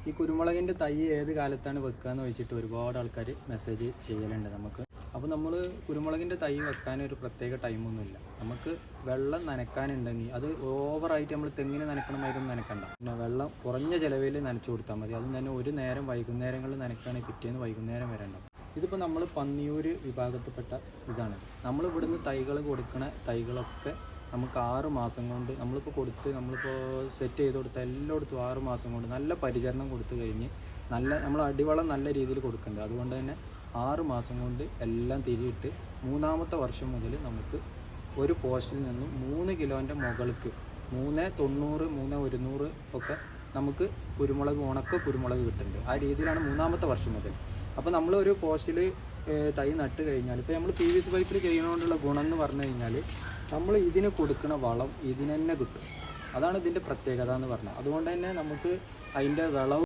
ഈ കുരുമുളകിൻ്റെ തൈ ഏത് കാലത്താണ് വെക്കുക എന്ന് വെച്ചിട്ട് ഒരുപാട് ആൾക്കാർ മെസ്സേജ് ചെയ്യലുണ്ട് നമുക്ക്. അപ്പോൾ നമ്മൾ കുരുമുളകിൻ്റെ തൈ വെക്കാൻ ഒരു പ്രത്യേക ടൈമൊന്നുമില്ല. നമുക്ക് വെള്ളം നനയ്ക്കാനുണ്ടെങ്കിൽ അത് ഓവറായിട്ട് നമ്മൾ തെങ്ങിന് നനക്കണമായിരുന്നു നനക്കണ്ട. പിന്നെ വെള്ളം കുറഞ്ഞ ചിലവിൽ നനച്ചു കൊടുത്താൽ മതി. അതും തന്നെ ഒരു നേരം വൈകുന്നേരങ്ങളിൽ നനയ്ക്കുകയാണെങ്കിൽ പിറ്റേന്ന് വൈകുന്നേരം വരെ ഉണ്ടാവും. ഇതിപ്പോൾ നമ്മൾ പന്നിയൂർ വിഭാഗത്തിൽപ്പെട്ട ഇതാണ്. നമ്മൾ ഇവിടുന്ന് തൈകൾ കൊടുക്കുന്ന തൈകളൊക്കെ നമുക്ക് 6 മാസം കൊണ്ട് നമ്മളിപ്പോൾ സെറ്റ് ചെയ്ത് കൊടുത്ത എല്ലായിടത്തും 6 മാസം കൊണ്ട് നല്ല പരിചരണം കൊടുത്തു കഴിഞ്ഞ് നമ്മൾ അടിവളം നല്ല രീതിയിൽ കൊടുക്കുന്നുണ്ട്. അതുകൊണ്ട് തന്നെ 6 മാസം കൊണ്ട് എല്ലാം തിരിയിട്ട് 3-ാമത്തെ വർഷം മുതൽ നമുക്ക് ഒരു പോസ്റ്റിൽ നിന്നും 3 കിലോൻ്റെ മുകൾക്ക് 390, 3100 ഒക്കെ നമുക്ക് ഉണക്ക കുരുമുളക് കിട്ടുന്നുണ്ട്. ആ രീതിയിലാണ് 3-ാമത്തെ വർഷം മുതൽ. അപ്പോൾ നമ്മളൊരു പോസ്റ്റിൽ തൈ നട്ട് കഴിഞ്ഞാൽ ഇപ്പോൾ നമ്മൾ PVC പൈപ്പിൽ ചെയ്യുന്നതുകൊണ്ടുള്ള ഗുണം എന്ന് പറഞ്ഞു കഴിഞ്ഞാൽ നമ്മൾ ഇതിന് കൊടുക്കുന്ന വളം ഇതിന് തന്നെ കിട്ടും. അതാണ് ഇതിൻ്റെ പ്രത്യേകത എന്ന് പറഞ്ഞാൽ. അതുകൊണ്ട് തന്നെ നമുക്ക് അതിൻ്റെ വിളവ്